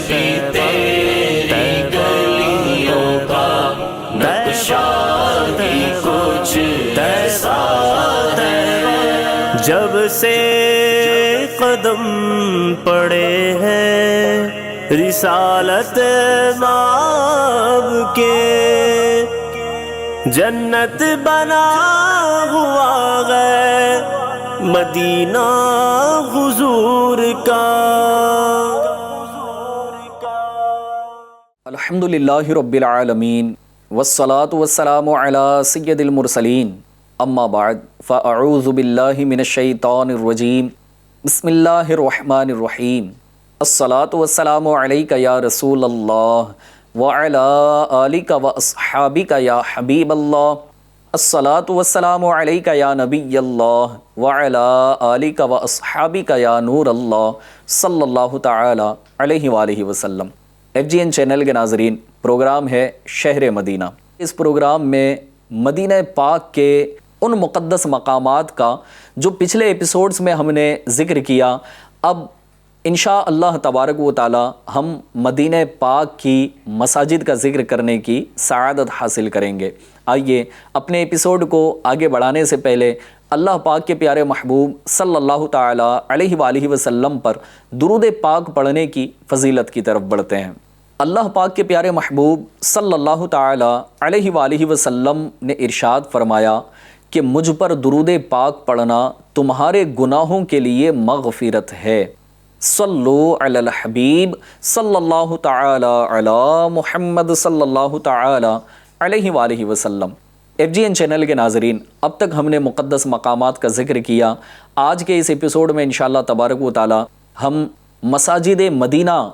بھی تیری گلیوں کا نقشہ بھی کچھ ایسا ہے۔ جب سے قدم پڑے ہیں رسالت مآب کے، جنت بنا ہوا ہے مدینہ حضور کا۔ الحمدللہ رب العالمین والصلاة والسلام علی سید المرسلین، اما بعد فاعوذ باللہ من الشیطان الرجیم، بسم اللہ الرحمن الرحیم۔ الصلاة والسلام علیک یا رسول اللہ وعلی آلک واصحابک یا حبیب اللہ، الصلاة والسلام علیک یا نبی اللہ وعلی آلک واصحابک یا نور اللہ صلی اللہ تعالی علیہ وآلہ وسلم۔ FGN چینل کے ناظرین، پروگرام ہے شہر مدینہ۔ اس پروگرام میں مدینہ پاک کے ان مقدس مقامات کا جو پچھلے ایپیسوڈز میں ہم نے ذکر کیا، اب انشاء اللہ تبارک و تعالی ہم مدینہ پاک کی مساجد کا ذکر کرنے کی سعادت حاصل کریں گے۔ آئیے اپنے ایپیسوڈ کو آگے بڑھانے سے پہلے اللہ پاک کے پیارے محبوب صلی اللہ تعالی علیہ وآلہ وسلم پر درود پاک پڑھنے کی فضیلت کی طرف بڑھتے ہیں۔ اللہ پاک کے پیارے محبوب صلی اللہ تعالی علیہ وآلہ وسلم نے ارشاد فرمایا کہ مجھ پر درود پاک پڑھنا تمہارے گناہوں کے لیے مغفرت ہے۔ صلو علی الحبیب صلی اللہ تعالی علی محمد صلی اللہ تعالی علیہ وآلہ وسلم۔ FGN چینل کے ناظرین، اب تک ہم نے مقدس مقامات کا ذکر کیا۔ آج کے اس ایپیسوڈ میں انشاءاللہ تبارک و تعالی ہم مساجد مدینہ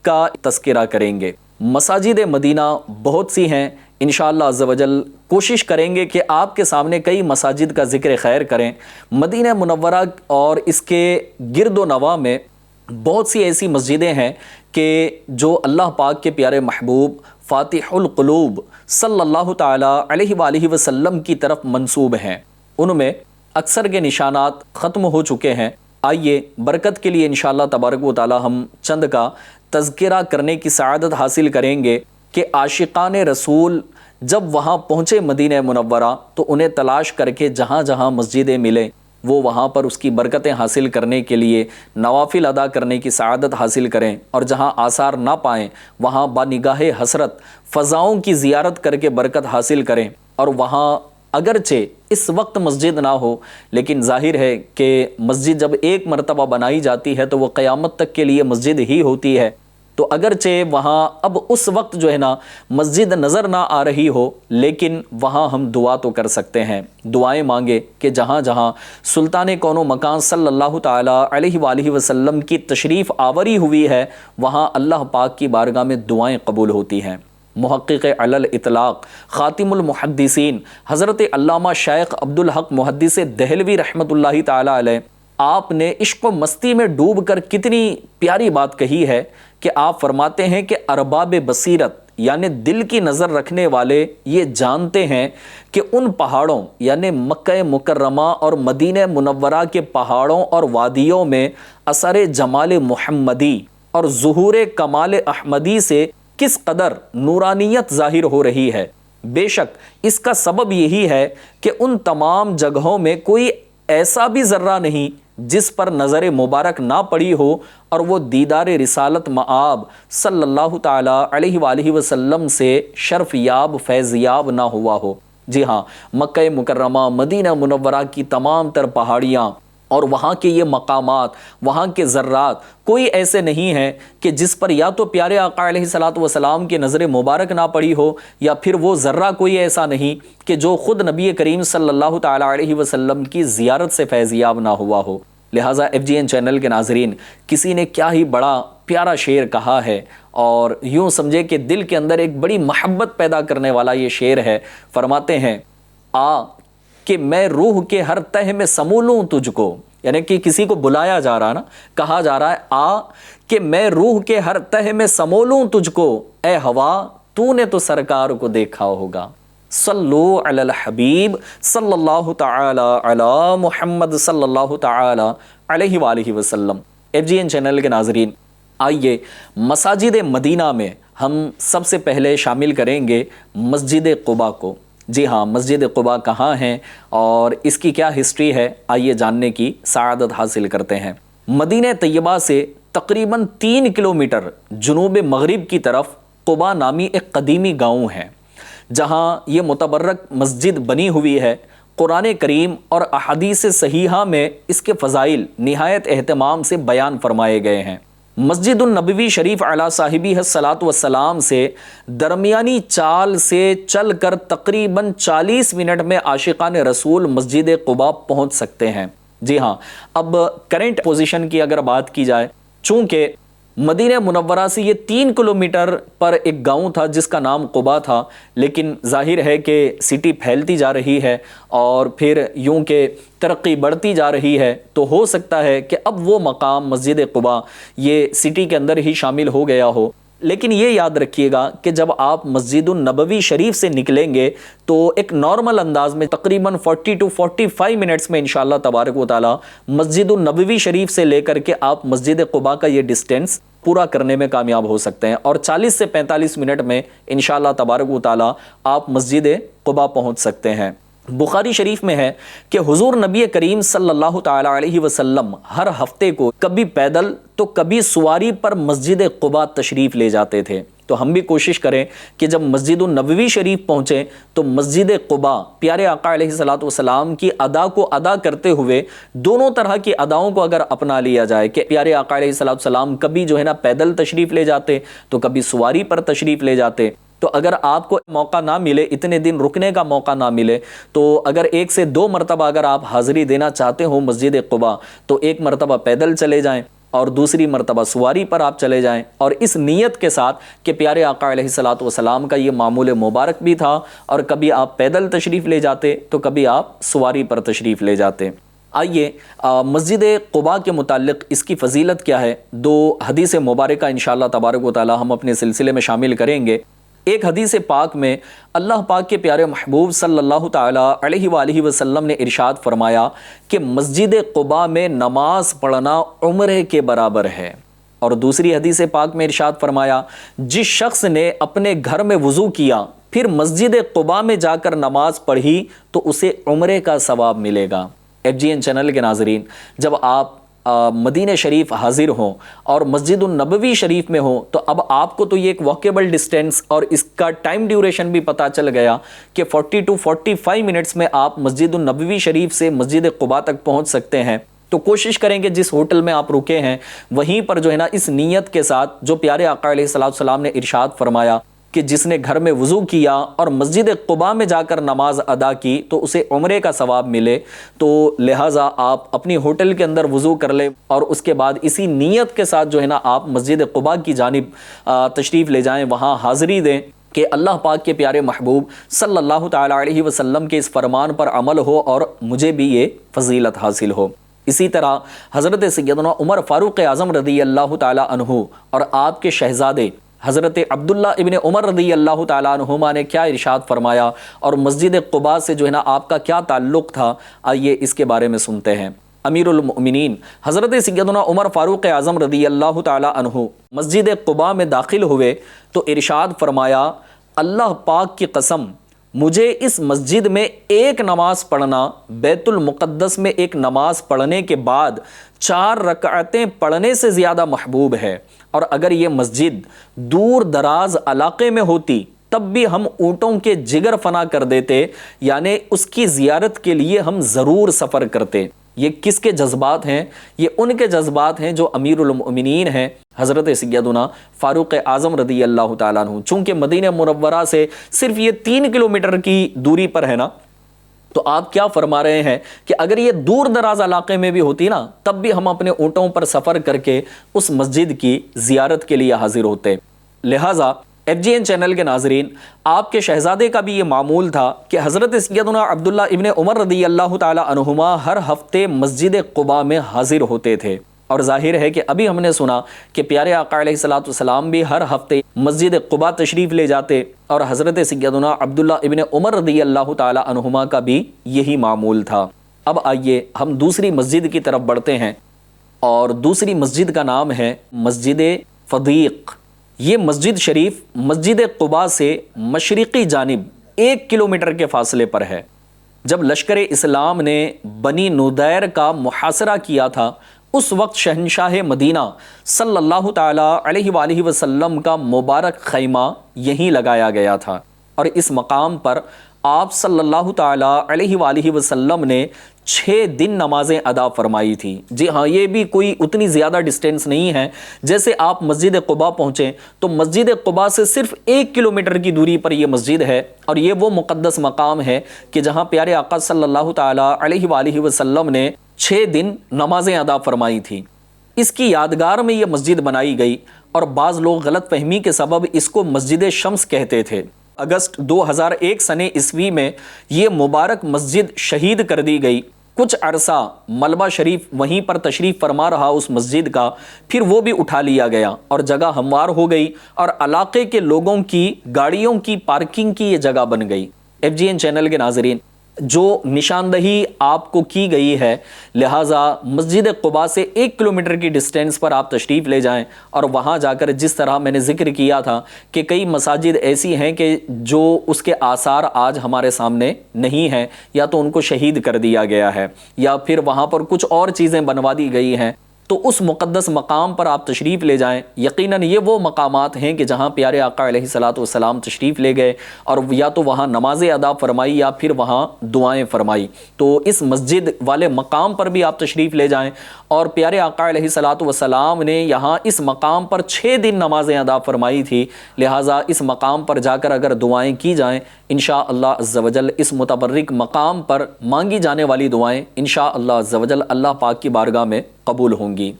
کا تذکرہ کریں گے۔ مساجد مدینہ بہت سی ہیں، انشاءاللہ عز و جل کوشش کریں گے کہ آپ کے سامنے کئی مساجد کا ذکر خیر کریں۔ مدینہ منورہ اور اس کے گرد و نواح میں بہت سی ایسی مسجدیں ہیں کہ جو اللہ پاک کے پیارے محبوب فاتح القلوب صلی اللہ تعالی علیہ وآلہ وسلم کی طرف منسوب ہیں۔ ان میں اکثر کے نشانات ختم ہو چکے ہیں۔ آئیے برکت کے لیے انشاءاللہ تبارک و تعالی ہم چند کا تذکرہ کرنے کی سعادت حاصل کریں گے کہ عاشقان رسول جب وہاں پہنچے مدینہ منورہ تو انہیں تلاش کر کے جہاں جہاں مسجدیں ملیں وہ وہاں پر اس کی برکتیں حاصل کرنے کے لیے نوافل ادا کرنے کی سعادت حاصل کریں، اور جہاں آثار نہ پائیں وہاں بانگاہ حسرت فضاؤں کی زیارت کر کے برکت حاصل کریں۔ اور وہاں اگرچہ اس وقت مسجد نہ ہو، لیکن ظاہر ہے کہ مسجد جب ایک مرتبہ بنائی جاتی ہے تو وہ قیامت تک کے لیے مسجد ہی ہوتی ہے، تو اگرچہ وہاں اب اس وقت جو ہے نا مسجد نظر نہ آ رہی ہو، لیکن وہاں ہم دعا تو کر سکتے ہیں، دعائیں مانگے کہ جہاں جہاں سلطان کون و مکان صلی اللہ تعالی علیہ وآلہ وسلم کی تشریف آوری ہوئی ہے وہاں اللہ پاک کی بارگاہ میں دعائیں قبول ہوتی ہیں۔ محقق علی الاطلاق خاتم المحدثین حضرت علامہ شیخ عبدالحق محدث دہلوی رحمۃ اللہ تعالی علیہ، آپ نے عشق و مستی میں ڈوب کر کتنی پیاری بات کہی ہے کہ آپ فرماتے ہیں کہ ارباب بصیرت یعنی دل کی نظر رکھنے والے یہ جانتے ہیں کہ ان پہاڑوں یعنی مکہ مکرمہ اور مدینہ منورہ کے پہاڑوں اور وادیوں میں اثر جمال محمدی اور ظہور کمال احمدی سے کس قدر نورانیت ظاہر ہو رہی ہے۔ بے شک اس کا سبب یہی ہے کہ ان تمام جگہوں میں کوئی ایسا بھی ذرہ نہیں جس پر نظر مبارک نہ پڑی ہو اور وہ دیدار رسالت مآب صلی اللہ تعالی علیہ وآلہ وسلم سے شرف یاب فیض یاب نہ ہوا ہو۔ جی ہاں، مکہ مکرمہ مدینہ منورہ کی تمام تر پہاڑیاں اور وہاں کے یہ مقامات، وہاں کے ذرات کوئی ایسے نہیں ہیں کہ جس پر یا تو پیارے آقا علیہ الصلوۃ والسلام کی نظر مبارک نہ پڑی ہو، یا پھر وہ ذرہ کوئی ایسا نہیں کہ جو خود نبی کریم صلی اللہ تعالی علیہ وسلم کی زیارت سے فیضیاب نہ ہوا ہو۔ لہٰذا FGN چینل کے ناظرین، کسی نے کیا ہی بڑا پیارا شعر کہا ہے، اور یوں سمجھے کہ دل کے اندر ایک بڑی محبت پیدا کرنے والا یہ شعر ہے۔ فرماتے ہیں آ کہ میں روح کے ہر تہ میں سمولوں تجھ کو، یعنی کہ کسی کو بلایا جا رہا نا، کہا جا رہا ہے آ کہ میں روح کے ہر تہ میں سمولوں تجھ کو، اے ہوا تو نے تو سرکار کو دیکھا ہوگا۔ صلو علی الحبیب صلی اللہ تعالی علی محمد صلی اللہ تعالی علیہ وآلہ وسلم۔ FGN چینل کے ناظرین، آئیے مساجد مدینہ میں ہم سب سے پہلے شامل کریں گے مسجد قباء کو۔ جی ہاں، مسجد قباء کہاں ہے اور اس کی کیا ہسٹری ہے، آئیے جاننے کی سعادت حاصل کرتے ہیں۔ مدینہ طیبہ سے تقریباً 3 کلومیٹر جنوب مغرب کی طرف قباء نامی ایک قدیمی گاؤں ہے، جہاں یہ متبرک مسجد بنی ہوئی ہے۔ قرآن کریم اور احادیث صحیحہ میں اس کے فضائل نہایت اہتمام سے بیان فرمائے گئے ہیں۔ مسجد النبوی شریف علی صاحبہ الصلاۃ والسلام سے درمیانی چال سے چل کر تقریباً 40 منٹ میں عاشقان رسول مسجد قباء پہنچ سکتے ہیں۔ جی ہاں، اب کرنٹ پوزیشن کی اگر بات کی جائے، چونکہ مدینہ منورہ سے یہ 3 کلومیٹر پر ایک گاؤں تھا جس کا نام قباء تھا، لیکن ظاہر ہے کہ سٹی پھیلتی جا رہی ہے اور پھر یوں کہ ترقی بڑھتی جا رہی ہے، تو ہو سکتا ہے کہ اب وہ مقام مسجد قباء یہ سٹی کے اندر ہی شامل ہو گیا ہو۔ لیکن یہ یاد رکھیے گا کہ جب آپ مسجد النبوی شریف سے نکلیں گے تو ایک نارمل انداز میں تقریباً 40 to 45 منٹس میں انشاءاللہ تبارک و تعالی مسجد النبوی شریف سے لے کر کے آپ مسجد قباء کا یہ ڈسٹینس پورا کرنے میں کامیاب ہو سکتے ہیں، اور 40 سے 45 منٹ میں انشاءاللہ تبارک و تعالی آپ مسجد قباء پہنچ سکتے ہیں۔ بخاری شریف میں ہے کہ حضور نبی کریم صلی اللہ تعالی علیہ وسلم ہر ہفتے کو کبھی پیدل تو کبھی سواری پر مسجد قباء تشریف لے جاتے تھے۔ تو ہم بھی کوشش کریں کہ جب مسجد النبوی شریف پہنچیں تو مسجد قباء پیارے آقا علیہ الصلوۃ والسلام کی ادا کو ادا کرتے ہوئے دونوں طرح کی اداؤں کو اگر اپنا لیا جائے کہ پیارے آقا علیہ الصلوۃ والسلام کبھی جو ہے نا پیدل تشریف لے جاتے تو کبھی سواری پر تشریف لے جاتے، تو اگر آپ کو موقع نہ ملے، اتنے دن رکنے کا موقع نہ ملے، تو اگر 1 سے 2 مرتبہ اگر آپ حاضری دینا چاہتے ہو مسجد قباء تو 1 مرتبہ پیدل چلے جائیں اور دوسری مرتبہ سواری پر آپ چلے جائیں، اور اس نیت کے ساتھ کہ پیارے آقا علیہ الصلوۃ والسلام کا یہ معمول مبارک بھی تھا، اور کبھی آپ پیدل تشریف لے جاتے تو کبھی آپ سواری پر تشریف لے جاتے۔ آئیے مسجد قباء کے متعلق اس کی فضیلت کیا ہے، 2 حدیث مبارکہ انشاءاللہ تبارک و تعالی ہم اپنے سلسلے میں شامل کریں گے۔ ایک حدیث پاک میں اللہ پاک کے پیارے محبوب صلی اللہ تعالی علیہ وآلہ وسلم نے ارشاد فرمایا کہ مسجد قباء میں نماز پڑھنا عمرے کے برابر ہے، اور دوسری حدیث پاک میں ارشاد فرمایا جس شخص نے اپنے گھر میں وضو کیا پھر مسجد قباء میں جا کر نماز پڑھی تو اسے عمرے کا ثواب ملے گا۔ FGN چینل کے ناظرین، جب آپ مدینہ شریف حاضر ہوں اور مسجد النبوی شریف میں ہوں تو اب آپ کو تو یہ ایک واکیبل ڈسٹینس اور اس کا ٹائم ڈیوریشن بھی پتہ چل گیا کہ 40 to 45 منٹس میں آپ مسجد النبوی شریف سے مسجد قباء تک پہنچ سکتے ہیں۔ تو کوشش کریں کہ جس ہوٹل میں آپ رکے ہیں وہیں پر جو ہے نا اس نیت کے ساتھ جو پیارے آقا علیہ الصلوۃ والسلام نے ارشاد فرمایا کہ جس نے گھر میں وضو کیا اور مسجد قباء میں جا کر نماز ادا کی تو اسے عمرے کا ثواب ملے، تو لہٰذا آپ اپنی ہوٹل کے اندر وضو کر لیں اور اس کے بعد اسی نیت کے ساتھ جو ہے نا آپ مسجد قباء کی جانب تشریف لے جائیں، وہاں حاضری دیں کہ اللہ پاک کے پیارے محبوب صلی اللہ تعالی علیہ وسلم کے اس فرمان پر عمل ہو اور مجھے بھی یہ فضیلت حاصل ہو۔ اسی طرح حضرت سیدنا عمر فاروق اعظم رضی اللہ تعالی عنہ اور آپ کے شہزادے حضرت عبداللہ ابن عمر رضی اللہ تعالیٰ عنہما نے کیا ارشاد فرمایا اور مسجد قباء سے جو ہے نا آپ کا کیا تعلق تھا، آئیے اس کے بارے میں سنتے ہیں۔ امیر المؤمنین حضرت سیدنا عمر فاروق اعظم رضی اللہ تعالیٰ عنہ مسجد قباء میں داخل ہوئے تو ارشاد فرمایا اللہ پاک کی قسم مجھے اس مسجد میں ایک نماز پڑھنا بیت المقدس میں ایک نماز پڑھنے کے بعد 4 رکعتیں پڑھنے سے زیادہ محبوب ہے، اور اگر یہ مسجد دور دراز علاقے میں ہوتی تب بھی ہم اونٹوں کے جگر فنا کر دیتے، یعنی اس کی زیارت کے لیے ہم ضرور سفر کرتے۔ یہ کس کے جذبات ہیں؟ یہ ان کے جذبات ہیں جو امیر المؤمنین ہیں حضرت سیدنا فاروق اعظم رضی اللہ تعالیٰ عنہ۔ چونکہ مدینہ منورہ سے صرف یہ 3 کلومیٹر کی دوری پر ہے نا، تو آپ کیا فرما رہے ہیں کہ اگر یہ دور دراز علاقے میں بھی ہوتی نا تب بھی ہم اپنے اونٹوں پر سفر کر کے اس مسجد کی زیارت کے لیے حاضر ہوتے۔ لہٰذا FGN چینل کے ناظرین، آپ کے شہزادے کا بھی یہ معمول تھا کہ حضرت سیدنا عبداللہ ابن عمر رضی اللہ تعالی عنہما ہر ہفتے مسجد قباء میں حاضر ہوتے تھے، اور ظاہر ہے کہ ابھی ہم نے سنا کہ پیارے آقا علیہ الصلوۃ والسلام بھی ہر ہفتے مسجد قباء تشریف لے جاتے، اور حضرت سیدنا عبداللہ ابن عمر رضی اللہ تعالی عنہما کا بھی یہی معمول تھا۔ اب آئیے ہم دوسری مسجد کی طرف بڑھتے ہیں۔ اور دوسری مسجد کا نام ہے مسجد فدیق۔ یہ مسجد شریف مسجد قباء سے مشرقی جانب 1 کلومیٹر کے فاصلے پر ہے۔ جب لشکر اسلام نے بنی نودیر کا محاصرہ کیا تھا اس وقت شہنشاہ مدینہ صلی اللہ تعالیٰ علیہ وآلہ وسلم کا مبارک خیمہ یہیں لگایا گیا تھا، اور اس مقام پر آپ صلی اللہ تعالیٰ علیہ وآلہ وسلم نے 6 دن نمازیں ادا فرمائی تھی۔ جی ہاں، یہ بھی کوئی اتنی زیادہ ڈسٹینس نہیں ہے، جیسے آپ مسجد قباء پہنچیں تو مسجد قباء سے صرف 1 کلومیٹر کی دوری پر یہ مسجد ہے، اور یہ وہ مقدس مقام ہے کہ جہاں پیارے آقا صلی اللہ تعالیٰ علیہ وآلہ وسلم نے 6 دن نمازیں ادا فرمائی تھی۔ اس کی یادگار میں یہ مسجد بنائی گئی، اور بعض لوگ غلط فہمی کے سبب اس کو مسجد شمس کہتے تھے۔ اگست 2001 سنہ عیسوی میں یہ مبارک مسجد شہید کر دی گئی۔ کچھ عرصہ ملبہ شریف وہیں پر تشریف فرما رہا اس مسجد کا، پھر وہ بھی اٹھا لیا گیا اور جگہ ہموار ہو گئی، اور علاقے کے لوگوں کی گاڑیوں کی پارکنگ کی یہ جگہ بن گئی۔ FGN چینل کے ناظرین، جو نشاندہی آپ کو کی گئی ہے، لہٰذا مسجد قباء سے 1 کلومیٹر کی ڈسٹینس پر آپ تشریف لے جائیں، اور وہاں جا کر جس طرح میں نے ذکر کیا تھا کہ کئی مساجد ایسی ہیں کہ جو اس کے آثار آج ہمارے سامنے نہیں ہیں، یا تو ان کو شہید کر دیا گیا ہے، یا پھر وہاں پر کچھ اور چیزیں بنوا دی گئی ہیں، تو اس مقدس مقام پر آپ تشریف لے جائیں۔ یقیناً یہ وہ مقامات ہیں کہ جہاں پیارے آقا علیہ الصلوۃ والسلام تشریف لے گئے، اور یا تو وہاں نمازیں ادا فرمائی یا پھر وہاں دعائیں فرمائی۔ تو اس مسجد والے مقام پر بھی آپ تشریف لے جائیں، اور پیارے آقا علیہ الصلوۃ والسلام نے یہاں اس مقام پر 6 دن نمازیں ادا فرمائی تھی، لہٰذا اس مقام پر جا کر اگر دعائیں کی جائیں، انشاءاللہ عز و جل اس متبرک مقام پر مانگی جانے والی دعائیں انشاءاللہ عز و جل اللہ پاک کی بارگاہ میں قبول ہوں گی۔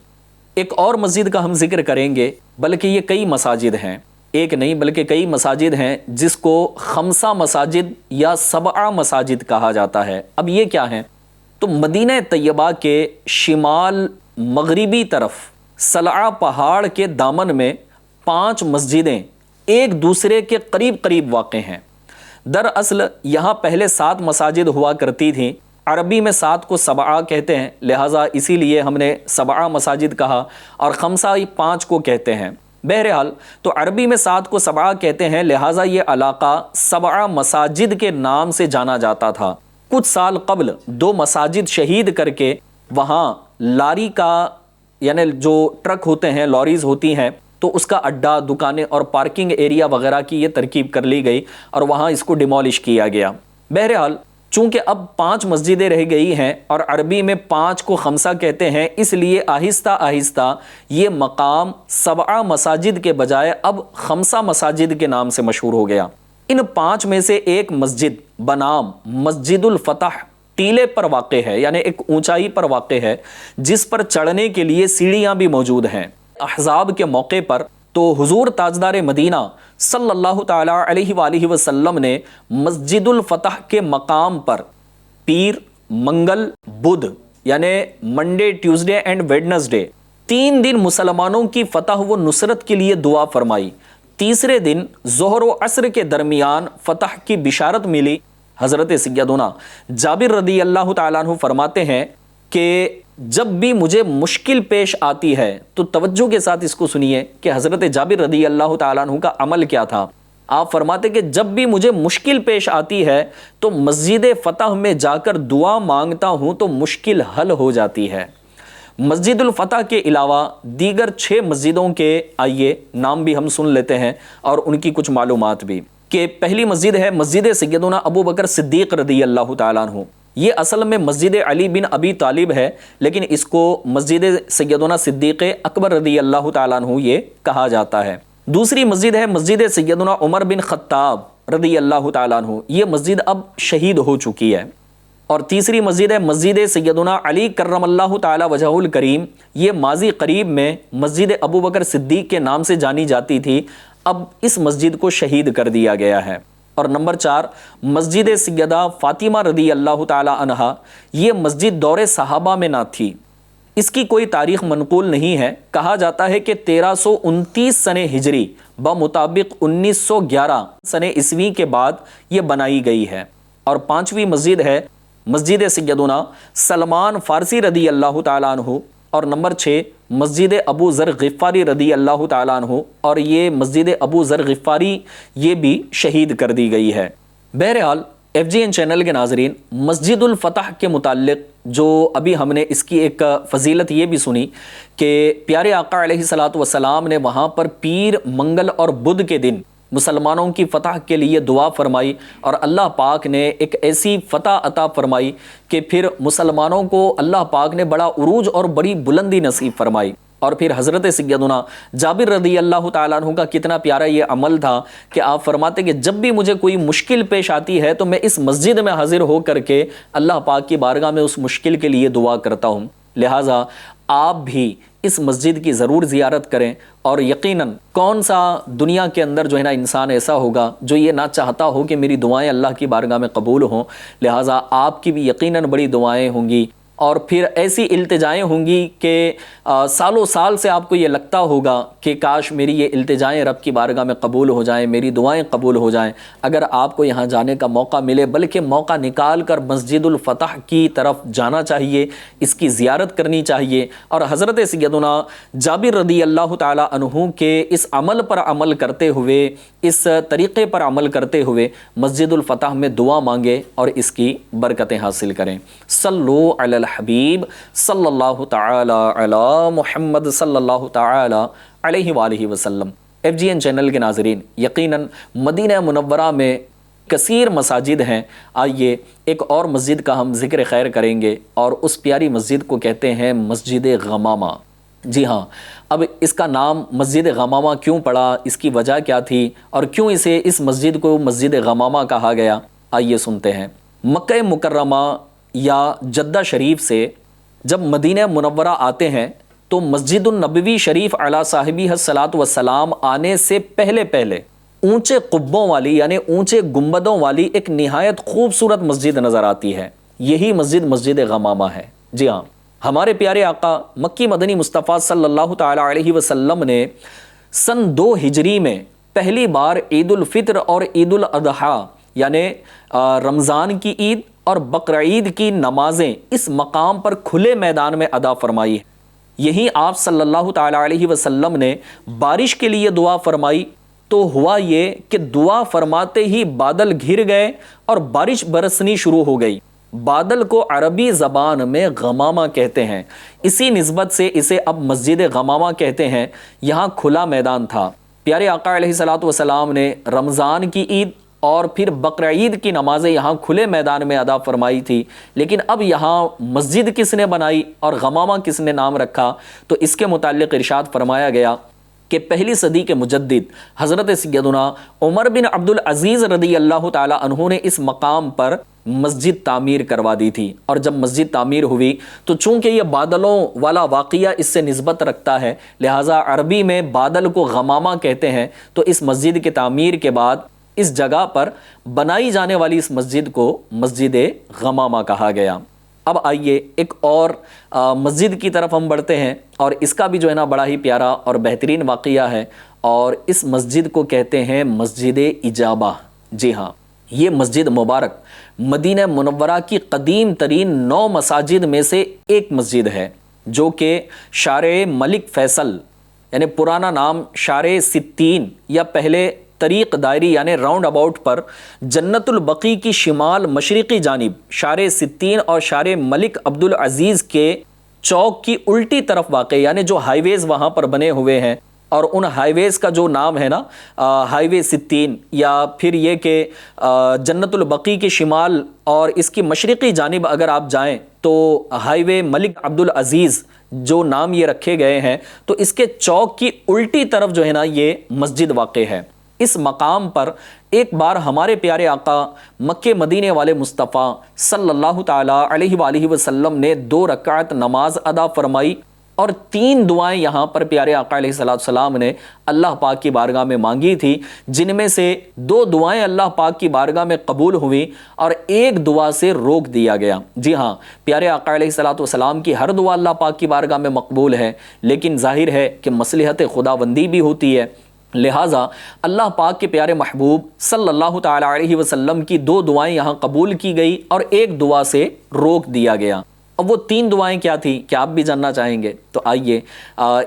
ایک اور مسجد کا ہم ذکر کریں گے، بلکہ یہ کئی مساجد ہیں، ایک نہیں بلکہ کئی مساجد ہیں، جس کو 5 مساجد یا 7 مساجد کہا جاتا ہے۔ اب یہ کیا ہیں؟ تو مدینہ طیبہ کے شمال مغربی طرف سلعہ پہاڑ کے دامن میں 5 مسجدیں ایک دوسرے کے قریب قریب واقع ہیں۔ دراصل یہاں پہلے 7 مساجد ہوا کرتی تھیں، عربی میں 7 کو 7 کہتے ہیں، لہٰذا اسی لیے ہم نے 7 مساجد کہا، اور 5 کو کہتے ہیں۔ بہرحال تو عربی میں 7 کو 7 کہتے ہیں، لہٰذا یہ علاقہ 7 مساجد کے نام سے جانا جاتا تھا۔ کچھ سال قبل 2 مساجد شہید کر کے وہاں لاری کا، یعنی جو ٹرک ہوتے ہیں، لوریز ہوتی ہیں، تو اس کا اڈا، دکانیں اور پارکنگ ایریا وغیرہ کی یہ ترکیب کر لی گئی، اور وہاں اس کو ڈیمولش کیا گیا۔ بہرحال چونکہ اب 5 مسجدیں رہ گئی ہیں، اور عربی میں 5 کو 5 کہتے ہیں، اس لیے آہستہ آہستہ یہ مقام 7 مساجد کے بجائے اب 5 مساجد کے نام سے مشہور ہو گیا۔ ان 5 میں سے ایک مسجد بنام مسجد الفتح ٹیلے پر واقع ہے، یعنی ایک اونچائی پر واقع ہے، جس پر چڑھنے کے لیے سیڑھیاں بھی موجود ہیں۔ احزاب کے موقع پر تو حضور تاجدار مدینہ صلی اللہ تعالیٰ علیہ وآلہ وسلم نے مسجد الفتح کے مقام پر پیر، منگل، بدھ، یعنی منڈے، ٹیوزڈے اینڈ ویڈنسڈے 3 دن مسلمانوں کی فتح و نصرت کے لیے دعا فرمائی۔ تیسرے دن ظہر و عصر کے درمیان فتح کی بشارت ملی۔ حضرت سیدنا جابر رضی اللہ تعالیٰ عنہ فرماتے ہیں کہ جب بھی مجھے مشکل پیش آتی ہے، تو توجہ کے ساتھ اس کو سنیے کہ حضرت جابر رضی اللہ تعالیٰ عنہ کا عمل کیا تھا۔ آپ فرماتے کہ جب بھی مجھے مشکل پیش آتی ہے تو مسجد فتح میں جا کر دعا مانگتا ہوں تو مشکل حل ہو جاتی ہے۔ مسجد الفتح کے علاوہ دیگر 6 مسجدوں کے آئیے نام بھی ہم سن لیتے ہیں اور ان کی کچھ معلومات بھی، کہ پہلی مسجد ہے مسجد سیدنا ابو بکر صدیق رضی اللہ تعالیٰ عنہ۔ یہ اصل میں مسجد علی بن ابی طالب ہے، لیکن اس کو مسجد سیدنا صدیق اکبر رضی اللہ تعالیٰ عنہ یہ کہا جاتا ہے۔ دوسری مسجد ہے مسجد سیدنا عمر بن خطاب رضی اللہ تعالیٰ عنہ، یہ مسجد اب شہید ہو چکی ہے۔ اور تیسری مسجد ہے مسجد سیدنا علی کرم اللہ تعالی وجہہ الکریم، یہ ماضی قریب میں مسجد ابو بکر صدیق کے نام سے جانی جاتی تھی، اب اس مسجد کو شہید کر دیا گیا ہے۔ اور نمبر 4 مسجد سیدہ فاطمہ رضی اللہ تعالی عنہا، یہ مسجد دور صحابہ میں نہ تھی، اس کی کوئی تاریخ منقول نہیں ہے۔ کہا جاتا ہے کہ 1329 سنہ ہجری بمطابق 1911 سنہ عیسوی کے بعد یہ بنائی گئی ہے۔ اور 5ویں مسجد ہے مسجد سیدنا سلمان فارسی رضی اللہ تعالیٰ عنہ، اور نمبر 6 مسجد ابو ذر غفاری رضی اللہ تعالیٰ عنہ، اور یہ مسجد ابو ذر غفاری یہ بھی شہید کر دی گئی ہے۔ بہرحال FGN چینل کے ناظرین، مسجد الفتح کے متعلق جو ابھی ہم نے اس کی ایک فضیلت یہ بھی سنی کہ پیارے آقا علیہ الصلوۃ والسلام نے وہاں پر پیر، منگل اور بدھ کے دن مسلمانوں کی فتح کے لیے دعا فرمائی، اور اللہ پاک نے ایک ایسی فتح عطا فرمائی کہ پھر مسلمانوں کو اللہ پاک نے بڑا عروج اور بڑی بلندی نصیب فرمائی۔ اور پھر حضرت سیدنا جابر رضی اللہ تعالیٰ عنہ کا کتنا پیارا یہ عمل تھا کہ آپ فرماتے کہ جب بھی مجھے کوئی مشکل پیش آتی ہے تو میں اس مسجد میں حاضر ہو کر کے اللہ پاک کی بارگاہ میں اس مشکل کے لیے دعا کرتا ہوں۔ لہٰذا آپ بھی اس مسجد کی ضرور زیارت کریں، اور یقیناً کون سا دنیا کے اندر جو ہے نا انسان ایسا ہوگا جو یہ نہ چاہتا ہو کہ میری دعائیں اللہ کی بارگاہ میں قبول ہوں۔ لہٰذا آپ کی بھی یقیناً بڑی دعائیں ہوں گی، اور پھر ایسی التجائیں ہوں گی کہ سالوں سال سے آپ کو یہ لگتا ہوگا کہ کاش میری یہ التجائیں رب کی بارگاہ میں قبول ہو جائیں، میری دعائیں قبول ہو جائیں۔ اگر آپ کو یہاں جانے کا موقع ملے، بلکہ موقع نکال کر مسجد الفتح کی طرف جانا چاہیے، اس کی زیارت کرنی چاہیے، اور حضرت سیدنا جابر رضی اللہ تعالی عنہ کے اس عمل پر عمل کرتے ہوئے، اس طریقے پر عمل کرتے ہوئے مسجد الفتح میں دعا مانگے اور اس کی برکتیں حاصل کریں۔ صلو علی الحبیب صلی اللہ تعالی علی محمد صلی اللہ تعالی علیہ وآلہ وسلم۔ FGN چینل کے ناظرین، یقیناً مدینہ منورہ میں کثیر مساجد ہیں۔ آئیے ایک اور مسجد کا ہم ذکر خیر کریں گے، اور اس پیاری مسجد کو کہتے ہیں مسجد غمامہ۔ جی ہاں، اب اس کا نام مسجد غمامہ کیوں پڑا، اس کی وجہ کیا تھی، اور کیوں اسے اس مسجد کو مسجد غمامہ کہا گیا، آئیے سنتے ہیں۔ مکہ مکرمہ یا جدہ شریف سے جب مدینہ منورہ آتے ہیں تو مسجد النبوی شریف علی صاحبہ الصلاۃ والسلام آنے سے پہلے اونچے قبوں والی یعنی اونچے گنبدوں والی ایک نہایت خوبصورت مسجد نظر آتی ہے۔ یہی مسجد مسجد غمامہ ہے۔ جی ہاں، ہمارے پیارے آقا مکی مدنی مصطفیٰ صلی اللہ تعالی علیہ وسلم نے سن 2 ہجری میں پہلی بار عید الفطر اور عید الاضحیٰ یعنی رمضان کی عید اور بقر عید کی نمازیں اس مقام پر کھلے میدان میں ادا فرمائی ہے۔ یہی آپ صلی اللہ تعالی علیہ وسلم نے بارش کے لیے دعا فرمائی، تو ہوا یہ کہ دعا فرماتے ہی بادل گھر گئے اور بارش برسنی شروع ہو گئی۔ بادل کو عربی زبان میں غمامہ کہتے ہیں، اسی نسبت سے اسے اب مسجد غمامہ کہتے ہیں۔ یہاں کھلا میدان تھا۔ پیارے آقا علیہ الصلوۃ والسلام نے رمضان کی عید اور پھر بقر عید کی نمازیں یہاں کھلے میدان میں ادا فرمائی تھی، لیکن اب یہاں مسجد کس نے بنائی اور غمامہ کس نے نام رکھا، تو اس کے متعلق ارشاد فرمایا گیا کہ پہلی صدی کے مجدد حضرت سیدنا عمر بن عبد العزیز رضی اللہ تعالی عنہ نے اس مقام پر مسجد تعمیر کروا دی تھی، اور جب مسجد تعمیر ہوئی تو چونکہ یہ بادلوں والا واقعہ اس سے نسبت رکھتا ہے، لہٰذا عربی میں بادل کو غمامہ کہتے ہیں، تو اس مسجد کی تعمیر کے بعد اس جگہ پر بنائی جانے والی اس مسجد کو مسجد غمامہ کہا گیا۔ اب آئیے ایک اور مسجد کی طرف ہم بڑھتے ہیں، اور اس کا بھی جو ہے نا بڑا ہی پیارا اور بہترین واقعہ ہے، اور اس مسجد کو کہتے ہیں مسجد اجابہ۔ جی ہاں، یہ مسجد مبارک مدینہ منورہ کی قدیم ترین 9 مساجد میں سے ایک مسجد ہے، جو کہ شارع ملک فیصل یعنی پرانا نام شارع ستین یا پہلے طریق دائری یعنی راؤنڈ اباؤٹ پر جنت البقیع کی شمال مشرقی جانب شارع ستین اور شارع ملک عبد العزیز کے چوک کی الٹی طرف واقع، یعنی جو ہائی ویز وہاں پر بنے ہوئے ہیں، اور ان ہائی ویز کا جو نام ہے نا ہائی وے ستین، یا پھر یہ کہ جنت البقیع کی شمال اور اس کی مشرقی جانب اگر آپ جائیں تو ہائی وے ملک عبد العزیز جو نام یہ رکھے گئے ہیں، تو اس کے چوک کی الٹی طرف جو ہے نا یہ مسجد واقع ہے۔ اس مقام پر ایک بار ہمارے پیارے آقا مکہ مدینے والے مصطفیٰ صلی اللہ تعالی علیہ وآلہ وسلم نے 2 رکعت نماز ادا فرمائی، اور 3 دعائیں یہاں پر پیارے آقا علیہ السلام نے اللہ پاک کی بارگاہ میں مانگی تھی، جن میں سے 2 دعائیں اللہ پاک کی بارگاہ میں قبول ہوئیں اور 1 دعا سے روک دیا گیا۔ جی ہاں، پیارے آقا علیہ السلام کی ہر دعا اللہ پاک کی بارگاہ میں مقبول ہے، لیکن ظاہر ہے کہ مصلحت خداوندی بھی ہوتی ہے، لہٰذا اللہ پاک کے پیارے محبوب صلی اللہ تعالی علیہ وسلم کی 2 دعائیں یہاں قبول کی گئی اور 1 دعا سے روک دیا گیا۔ اب وہ 3 دعائیں کیا تھیں، کیا آپ بھی جاننا چاہیں گے؟ تو آئیے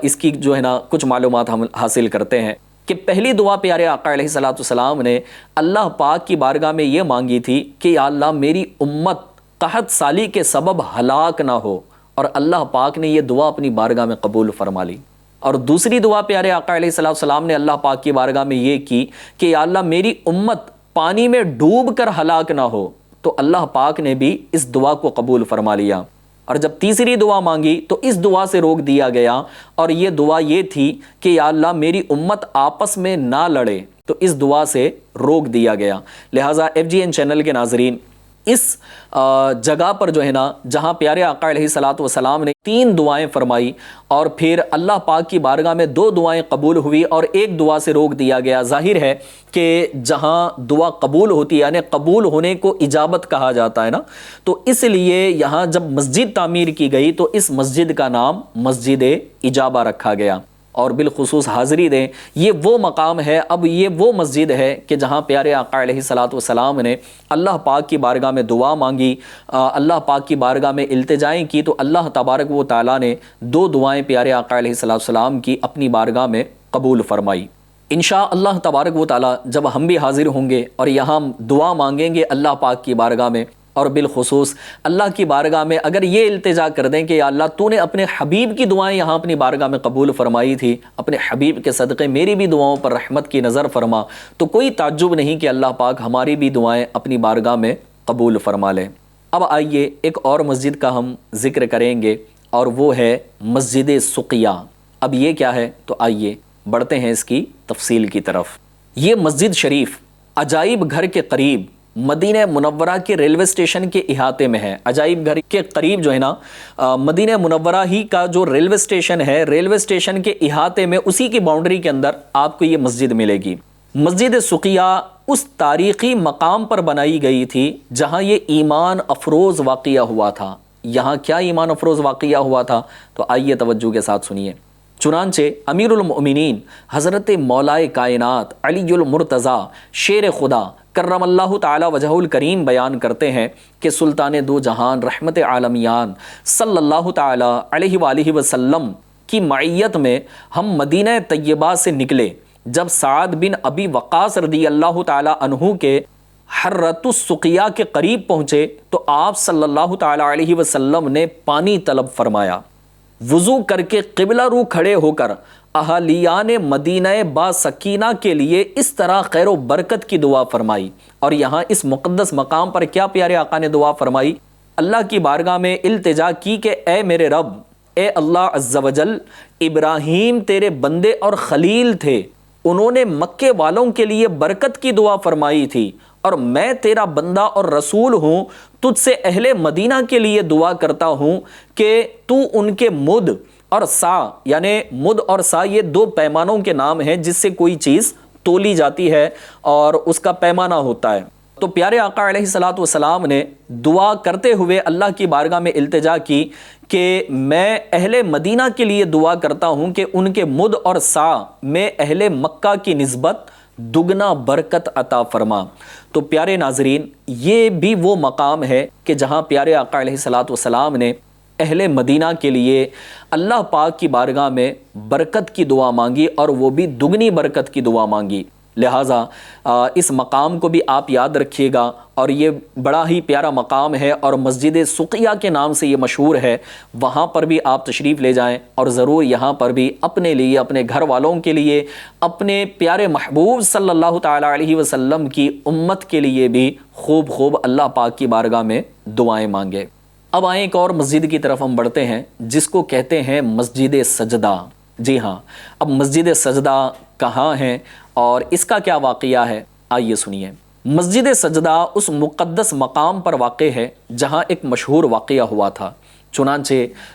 اس کی جو ہے نا کچھ معلومات ہم حاصل کرتے ہیں کہ پہلی دعا پیارے آقا علیہ الصلوۃ والسلام نے اللہ پاک کی بارگاہ میں یہ مانگی تھی کہ یا اللہ میری امت قحط سالی کے سبب ہلاک نہ ہو، اور اللہ پاک نے یہ دعا اپنی بارگاہ میں قبول فرما لی۔ اور دوسری دعا پیارے آقا علیہ الصلوۃ والسلام نے اللہ پاک کی بارگاہ میں یہ کی کہ یا اللہ میری امت پانی میں ڈوب کر ہلاک نہ ہو، تو اللہ پاک نے بھی اس دعا کو قبول فرما لیا۔ اور جب تیسری دعا مانگی تو اس دعا سے روک دیا گیا، اور یہ دعا یہ تھی کہ یا اللہ میری امت آپس میں نہ لڑے، تو اس دعا سے روک دیا گیا۔ لہٰذا FGN چینل کے ناظرین، اس جگہ پر جو ہے نا جہاں پیارے آقا علیہ الصلوۃ والسلام نے 3 دعائیں فرمائی اور پھر اللہ پاک کی بارگاہ میں 2 دعائیں قبول ہوئی اور ایک دعا سے روک دیا گیا، ظاہر ہے کہ جہاں دعا قبول ہوتی ہے یعنی قبول ہونے کو اجابت کہا جاتا ہے نا، تو اس لیے یہاں جب مسجد تعمیر کی گئی تو اس مسجد کا نام مسجد اجابہ رکھا گیا۔ اور بالخصوص حاضری دیں، یہ وہ مقام ہے، اب یہ وہ مسجد ہے کہ جہاں پیارے آقا علیہ الصلوۃ والسلام نے اللہ پاک کی بارگاہ میں دعا مانگی، اللہ پاک کی بارگاہ میں التجائیں کی، تو اللہ تبارک و تعالیٰ نے 2 دعائیں پیارے آقا علیہ الصلوۃ والسلام کی اپنی بارگاہ میں قبول فرمائی۔ انشاءاللہ تبارک و تعالیٰ جب ہم بھی حاضر ہوں گے اور یہاں دعا مانگیں گے اللہ پاک کی بارگاہ میں، اور بالخصوص اللہ کی بارگاہ میں اگر یہ التجا کر دیں کہ یا اللہ تو نے اپنے حبیب کی دعائیں یہاں اپنی بارگاہ میں قبول فرمائی تھی، اپنے حبیب کے صدقے میری بھی دعاؤں پر رحمت کی نظر فرما، تو کوئی تعجب نہیں کہ اللہ پاک ہماری بھی دعائیں اپنی بارگاہ میں قبول فرما لیں۔ اب آئیے ایک اور مسجد کا ہم ذکر کریں گے، اور وہ ہے مسجد سقیہ۔ اب یہ کیا ہے؟ تو آئیے بڑھتے ہیں اس کی تفصیل کی طرف۔ یہ مسجد شریف عجائب گھر کے قریب مدینہ منورہ کے ریلوے اسٹیشن کے احاطے میں ہے۔ عجائب گھر کے قریب جو ہے نا مدینہ منورہ ہی کا جو ریلوے اسٹیشن ہے، ریلوے اسٹیشن کے احاطے میں اسی کی باؤنڈری کے اندر آپ کو یہ مسجد ملے گی۔ مسجد سقیہ اس تاریخی مقام پر بنائی گئی تھی جہاں یہ ایمان افروز واقعہ ہوا تھا۔ یہاں کیا ایمان افروز واقعہ ہوا تھا؟ تو آئیے توجہ کے ساتھ سنیے۔ چنانچہ امیر المؤمنین حضرت مولائے کائنات علی المرتضیٰ شیر خدا کرم اللہ تعالی وجہہ الکریم بیان کرتے ہیں کہ سلطان دو جہان رحمت عالمیان صلی اللہ تعالی علیہ وآلہ وسلم کی معیت میں ہم مدینہ طیبہ سے نکلے۔ جب سعد بن ابی وقاص رضی اللہ تعالی عنہ کے حرۃ السقیہ کے قریب پہنچے تو آپ صلی اللہ تعالی علیہ وسلم نے پانی طلب فرمایا۔ وضو کر کے قبلہ رو کھڑے ہو کر اہالیان مدینہ با سکینہ کے لیے اس طرح خیر و برکت کی دعا فرمائی۔ اور یہاں اس مقدس مقام پر کیا پیارے آقا نے دعا فرمائی؟ اللہ کی بارگاہ میں التجا کی کہ اے میرے رب، اے اللہ عز و جل، ابراہیم تیرے بندے اور خلیل تھے، انہوں نے مکے والوں کے لیے برکت کی دعا فرمائی تھی، اور میں تیرا بندہ اور رسول ہوں، تجھ سے اہل مدینہ کے لیے دعا کرتا ہوں کہ تو ان کے مد اور سا، یعنی مد اور سا یہ 2 پیمانوں کے نام ہیں جس سے کوئی چیز تولی جاتی ہے اور اس کا پیمانہ ہوتا ہے۔ تو پیارے آقا علیہ الصلوۃ والسلام نے دعا کرتے ہوئے اللہ کی بارگاہ میں التجا کی کہ میں اہل مدینہ کے لیے دعا کرتا ہوں کہ ان کے مد اور سا میں اہل مکہ کی نسبت دگنا برکت عطا فرما۔ تو پیارے ناظرین، یہ بھی وہ مقام ہے کہ جہاں پیارے آقا علیہ الصلوۃ والسلام نے اہل مدینہ کے لیے اللہ پاک کی بارگاہ میں برکت کی دعا مانگی، اور وہ بھی دگنی برکت کی دعا مانگی۔ لہٰذا اس مقام کو بھی آپ یاد رکھیے گا، اور یہ بڑا ہی پیارا مقام ہے اور مسجد سقیہ کے نام سے یہ مشہور ہے۔ وہاں پر بھی آپ تشریف لے جائیں، اور ضرور یہاں پر بھی اپنے لیے، اپنے گھر والوں کے لیے، اپنے پیارے محبوب صلی اللہ تعالی علیہ وسلم کی امت کے لیے بھی خوب اللہ پاک کی بارگاہ میں دعائیں مانگے۔ اب آئیں ایک اور مسجد کی طرف ہم بڑھتے ہیں جس کو کہتے ہیں مسجد سجدہ۔ جی ہاں، اب مسجد سجدہ کہاں ہے اور اس کا کیا واقعہ ہے؟ آئیے سنیے۔ مسجد سجدہ اس مقدس مقام پر واقع ہے جہاں ایک مشہور واقعہ ہوا تھا۔ چنانچہ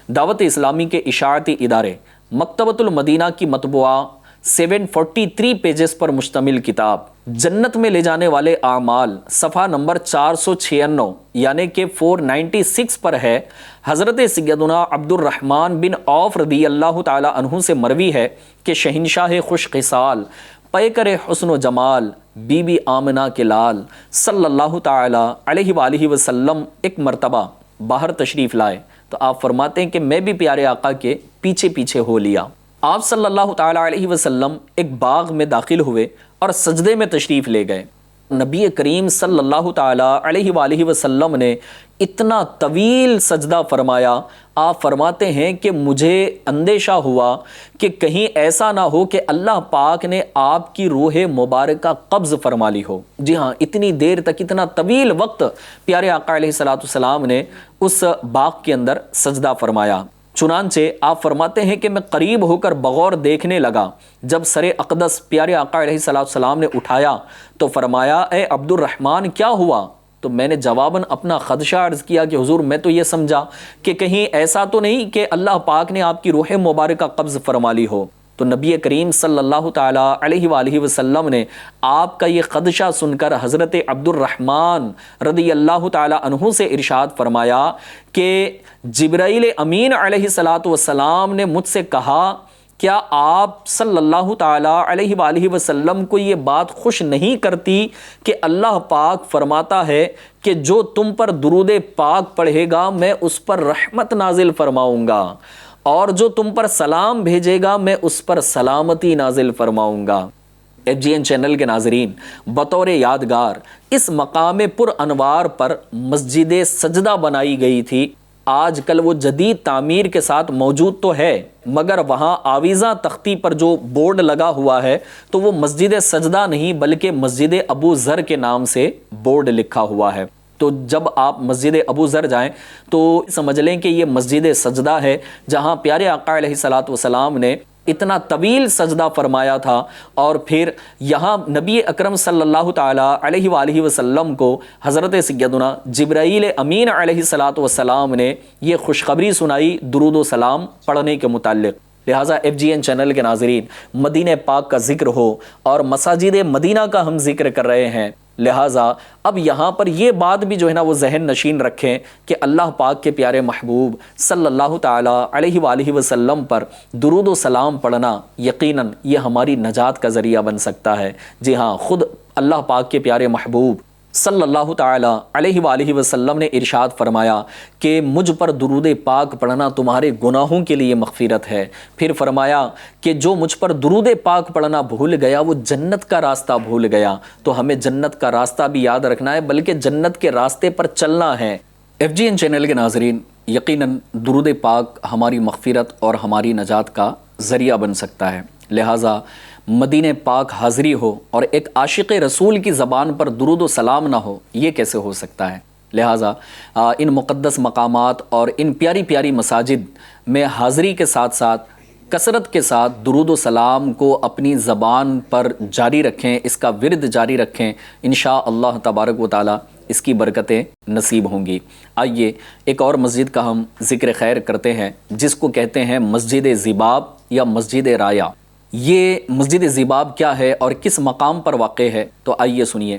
دعوت اسلامی کے اشاعتی ادارے مکتبۃ المدینہ کی مطبوعہ 743 پیجز پر مشتمل کتاب جنت میں لے جانے والے اعمال صفحہ نمبر 496 یعنی کہ 496 پر ہے۔ حضرت سیدنا عبد الرحمن بن عوف رضی اللہ تعالی عنہ سے مروی ہے کہ شہنشاہ خوش خصال پیکر حسن و جمال بی بی آمنہ کے لال صلی اللہ تعالی علیہ وآلہ وسلم ایک مرتبہ باہر تشریف لائے تو آپ فرماتے ہیں کہ میں بھی پیارے آقا کے پیچھے پیچھے ہو لیا۔ آپ صلی اللہ تعالیٰ علیہ وسلم ایک باغ میں داخل ہوئے اور سجدے میں تشریف لے گئے۔ نبی کریم صلی اللہ تعالیٰ علیہ وآلہ وسلم نے اتنا طویل سجدہ فرمایا، آپ فرماتے ہیں کہ مجھے اندیشہ ہوا کہ کہیں ایسا نہ ہو کہ اللہ پاک نے آپ کی روح مبارکہ قبض فرما لی ہو۔ جی ہاں، اتنی دیر تک، اتنا طویل وقت پیارے آقا علیہ الصلوۃ والسلام نے اس باغ کے اندر سجدہ فرمایا۔ چنانچہ آپ فرماتے ہیں کہ میں قریب ہو کر بغور دیکھنے لگا، جب سر اقدس پیارے آقا علیہ الصلوۃ والسلام نے اٹھایا تو فرمایا اے عبد الرحمن کیا ہوا؟ تو میں نے جواباً اپنا خدشہ عرض کیا کہ حضور میں تو یہ سمجھا کہ کہیں ایسا تو نہیں کہ اللہ پاک نے آپ کی روح مبارکہ قبض فرما لی ہو۔ تو نبی کریم صلی اللہ تعالیٰ علیہ وآلہ وسلم نے آپ کا یہ خدشہ سن کر حضرت عبد الرحمن رضی اللہ تعالیٰ عنہ سے ارشاد فرمایا کہ جبرائیل امین علیہ الصلوۃ والسلام نے مجھ سے کہا کیا آپ صلی اللہ تعالیٰ علیہ وآلہ وسلم کو یہ بات خوش نہیں کرتی کہ اللہ پاک فرماتا ہے کہ جو تم پر درود پاک پڑھے گا میں اس پر رحمت نازل فرماؤں گا، اور جو تم پر سلام بھیجے گا میں اس پر سلامتی نازل فرماؤں گا۔ FGN چینل کے ناظرین، بطور یادگار اس مقام پر انوار پر مسجد سجدہ بنائی گئی تھی۔ آج کل وہ جدید تعمیر کے ساتھ موجود تو ہے، مگر وہاں آویزاں تختی پر جو بورڈ لگا ہوا ہے تو وہ مسجد سجدہ نہیں بلکہ مسجد ابو ذر کے نام سے بورڈ لکھا ہوا ہے۔ تو جب آپ مسجد ابو ذر جائیں تو سمجھ لیں کہ یہ مسجد سجدہ ہے، جہاں پیارے آقا علیہ الصلوۃ والسلام نے اتنا طویل سجدہ فرمایا تھا، اور پھر یہاں نبی اکرم صلی اللہ تعالیٰ علیہ وآلہ وسلم کو حضرت سیدنا جبرائیل امین علیہ الصلوۃ والسلام نے یہ خوشخبری سنائی درود و سلام پڑھنے کے متعلق۔ لہٰذا FGN چینل کے ناظرین، مدینہ پاک کا ذکر ہو اور مساجد مدینہ کا ہم ذکر کر رہے ہیں، لہٰذا اب یہاں پر یہ بات بھی جو ہے نا وہ ذہن نشین رکھیں کہ اللہ پاک کے پیارے محبوب صلی اللہ تعالیٰ علیہ وآلہ وسلم پر درود و سلام پڑھنا یقیناً یہ ہماری نجات کا ذریعہ بن سکتا ہے۔ جی ہاں، خود اللہ پاک کے پیارے محبوب صلی اللہ تعالیٰ علیہ وآلہ وسلم نے ارشاد فرمایا کہ مجھ پر درود پاک پڑھنا تمہارے گناہوں کے لیے مغفرت ہے۔ پھر فرمایا کہ جو مجھ پر درود پاک پڑھنا بھول گیا وہ جنت کا راستہ بھول گیا۔ تو ہمیں جنت کا راستہ بھی یاد رکھنا ہے، بلکہ جنت کے راستے پر چلنا ہے۔ FGN چینل کے ناظرین، یقیناً درود پاک ہماری مغفرت اور ہماری نجات کا ذریعہ بن سکتا ہے، لہٰذا مدینہ پاک حاضری ہو اور ایک عاشق رسول کی زبان پر درود و سلام نہ ہو، یہ کیسے ہو سکتا ہے؟ لہٰذا ان مقدس مقامات اور ان پیاری پیاری مساجد میں حاضری کے ساتھ ساتھ کثرت کے ساتھ درود و سلام کو اپنی زبان پر جاری رکھیں، اس کا ورد جاری رکھیں، انشاءاللہ تبارک و تعالی اس کی برکتیں نصیب ہوں گی۔ آئیے ایک اور مسجد کا ہم ذکر خیر کرتے ہیں، جس کو کہتے ہیں مسجد ذباب یا مسجد رایا۔ یہ مسجد ذباب کیا ہے اور کس مقام پر واقع ہے؟ تو آئیے سنیے۔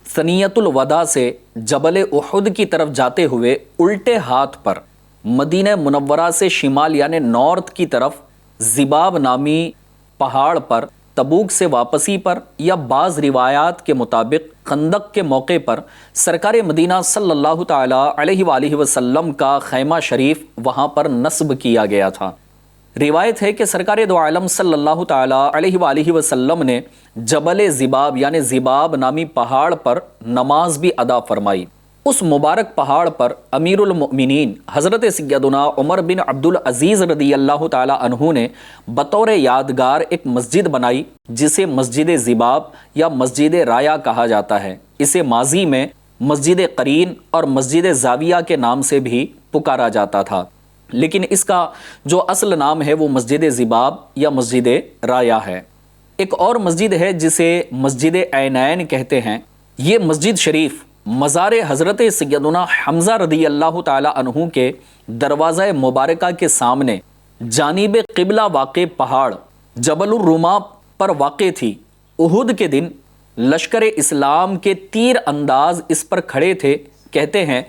ثنیۃ الوداع سے جبل احد کی طرف جاتے ہوئے الٹے ہاتھ پر مدینہ منورہ سے شمال یعنی نارتھ کی طرف ذباب نامی پہاڑ پر تبوک سے واپسی پر، یا بعض روایات کے مطابق خندق کے موقع پر سرکار مدینہ صلی اللہ تعالیٰ علیہ وآلہ وسلم کا خیمہ شریف وہاں پر نصب کیا گیا تھا۔ روایت ہے کہ سرکار دو عالم صلی اللہ تعالیٰ علیہ وآلہ وسلم نے جبل ذباب یعنی ذباب نامی پہاڑ پر نماز بھی ادا فرمائی۔ اس مبارک پہاڑ پر امیر المؤمنین حضرت سیدنا عمر بن عبد العزیز رضی اللہ تعالیٰ عنہ نے بطور یادگار ایک مسجد بنائی، جسے مسجد ذباب یا مسجد رایا کہا جاتا ہے۔ اسے ماضی میں مسجد قرین اور مسجد زاویہ کے نام سے بھی پکارا جاتا تھا، لیکن اس کا جو اصل نام ہے وہ مسجد ذباب یا مسجد رایا ہے۔ ایک اور مسجد ہے جسے مسجد عینین کہتے ہیں۔ یہ مسجد شریف مزار حضرت سیدنا حمزہ رضی اللہ تعالی عنہ کے دروازہ مبارکہ کے سامنے جانب قبلہ واقع پہاڑ جبل الرما پر واقع تھی۔ احد کے دن لشکر اسلام کے تیر انداز اس پر کھڑے تھے۔ کہتے ہیں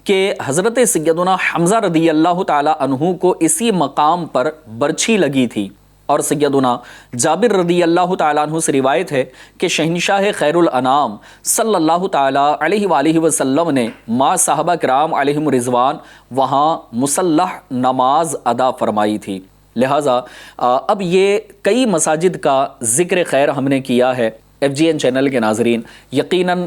کہ حضرت سیدنا حمزہ رضی اللہ تعالی عنہ کو اسی مقام پر برچھی لگی تھی، اور سیدنا جابر رضی اللہ تعالیٰ عنہ سے روایت ہے کہ شہنشاہ خیر الانام صلی اللہ تعالیٰ علیہ وآلہ وسلم نے ماں صحابہ کرام علیہم رضوان وہاں مسلح نماز ادا فرمائی تھی۔ لہٰذا اب یہ کئی مساجد کا ذکر خیر ہم نے کیا ہے۔ FGN چینل کے ناظرین، یقیناً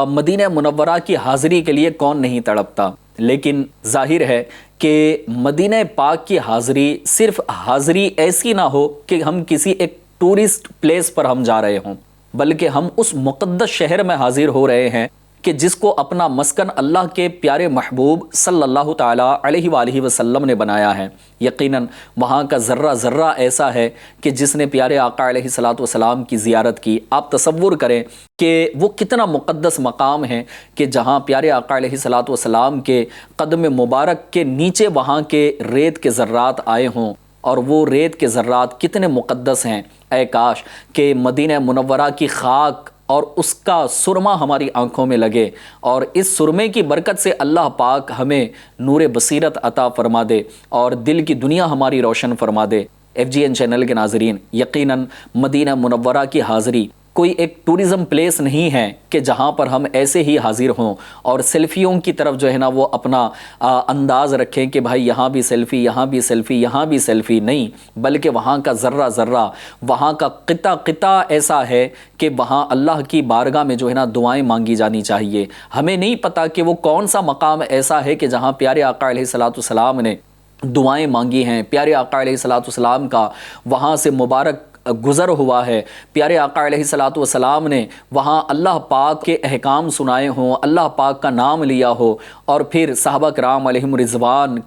مدینہ منورہ کی حاضری کے لیے کون نہیں تڑپتا، لیکن ظاہر ہے کہ مدینہ پاک کی حاضری صرف حاضری ایسی نہ ہو کہ ہم کسی ایک ٹورسٹ پلیس پر ہم جا رہے ہوں، بلکہ ہم اس مقدس شہر میں حاضر ہو رہے ہیں کہ جس کو اپنا مسکن اللہ کے پیارے محبوب صلی اللہ تعالیٰ علیہ وآلہ وسلم نے بنایا ہے۔ یقیناً وہاں کا ذرہ ذرہ ایسا ہے کہ جس نے پیارے آقا علیہ الصلوۃ والسلام کی زیارت کی، آپ تصور کریں کہ وہ کتنا مقدس مقام ہے کہ جہاں پیارے آقا علیہ الصلوۃ والسلام کے قدم مبارک کے نیچے وہاں کے ریت کے ذرات آئے ہوں، اور وہ ریت کے ذرات کتنے مقدس ہیں۔ اے کاش کہ مدینہ منورہ کی خاک اور اس کا سرما ہماری آنکھوں میں لگے، اور اس سرمے کی برکت سے اللہ پاک ہمیں نور بصیرت عطا فرما دے اور دل کی دنیا ہماری روشن فرما دے۔ FGN چینل کے ناظرین، یقیناً مدینہ منورہ کی حاضری کوئی ایک ٹورزم پلیس نہیں ہے کہ جہاں پر ہم ایسے ہی حاضر ہوں اور سیلفیوں کی طرف جو ہے نا وہ اپنا انداز رکھیں کہ بھائی یہاں بھی سیلفی، یہاں بھی سیلفی، یہاں بھی سیلفی، نہیں، بلکہ وہاں کا ذرہ ذرہ، وہاں کا قطعہ قطعہ ایسا ہے کہ وہاں اللہ کی بارگاہ میں جو ہے نا دعائیں مانگی جانی چاہیے۔ ہمیں نہیں پتہ کہ وہ کون سا مقام ایسا ہے کہ جہاں پیارے آقا علیہ الصلوۃ والسلام نے دعائیں مانگی ہیں، پیارے آقا علیہ الصلوۃ والسلام کا وہاں سے مبارک گزر ہوا ہے، پیارے آقا علیہ الصلوۃ والسلام نے وہاں اللہ پاک کے احکام سنائے ہوں، اللہ پاک کا نام لیا ہو، اور پھر صحابہ کرام علیہم رضوان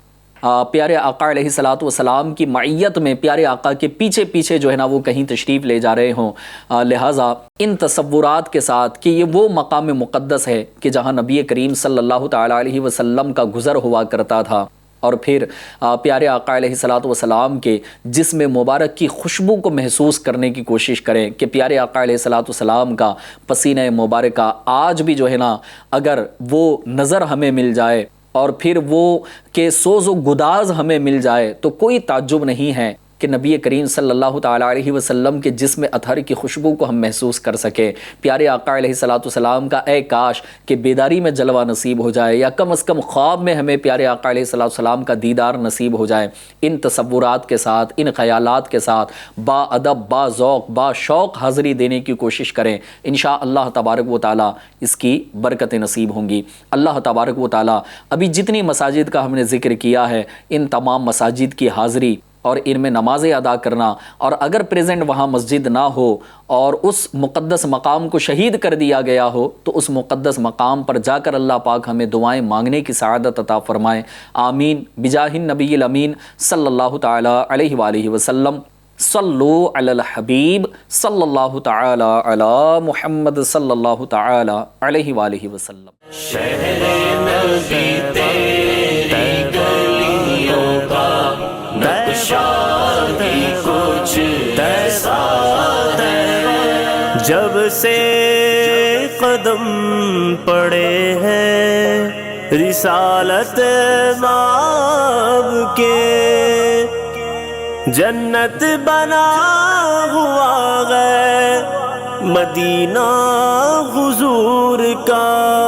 پیارے آقا علیہ الصلوۃ والسلام کی معیت میں پیارے آقا کے پیچھے پیچھے جو ہے نا وہ کہیں تشریف لے جا رہے ہوں۔ لہٰذا ان تصورات کے ساتھ کہ یہ وہ مقام مقدس ہے کہ جہاں نبی کریم صلی اللہ تعالیٰ علیہ وسلم کا گزر ہوا کرتا تھا، اور پھر پیارے آقا علیہ الصلوۃ والسلام کے جسم مبارک کی خوشبو کو محسوس کرنے کی کوشش کریں کہ پیارے آقا علیہ الصلوۃ والسلام کا پسینہ مبارکہ آج بھی جو ہے نا اگر وہ نظر ہمیں مل جائے اور پھر وہ کہ سوز و گداز ہمیں مل جائے تو کوئی تعجب نہیں ہے کہ نبی کریم صلی اللہ تعالیٰ علیہ وسلم کے جسم اطہر کی خوشبو کو ہم محسوس کر سکیں۔ پیارے آقا علیہ الصلوۃ والسلام کا اے کاش کہ بیداری میں جلوہ نصیب ہو جائے، یا کم از کم خواب میں ہمیں پیارے آقا علیہ الصلوۃ والسلام کا دیدار نصیب ہو جائے۔ ان تصورات کے ساتھ، ان خیالات کے ساتھ با ادب، با ذوق، با شوق حاضری دینے کی کوشش کریں، انشاءاللہ تبارک و تعالیٰ اس کی برکتیں نصیب ہوں گی۔ اللہ تبارک و تعالیٰ ابھی جتنی مساجد کا ہم نے ذکر کیا ہے، ان تمام مساجد کی حاضری اور ان میں نمازیں ادا کرنا، اور اگر پریزنٹ وہاں مسجد نہ ہو اور اس مقدس مقام کو شہید کر دیا گیا ہو تو اس مقدس مقام پر جا کر اللہ پاک ہمیں دعائیں مانگنے کی سعادت عطا فرمائے۔ آمین بجاہ النبی الامین صلی اللہ تعالی علیہ وآلہ وسلم۔ صلو علی الحبیب صلی اللہ تعالی علی محمد صلی اللہ تعالی علیہ وآلہ وسلم۔ شہر نبی تیری گلیوں کا نقشہ بھی کچھ ایسا ہے، جب سے قدم پڑے ہیں رسالت ماب کے، جنت بنا ہوا ہے مدینہ حضور کا۔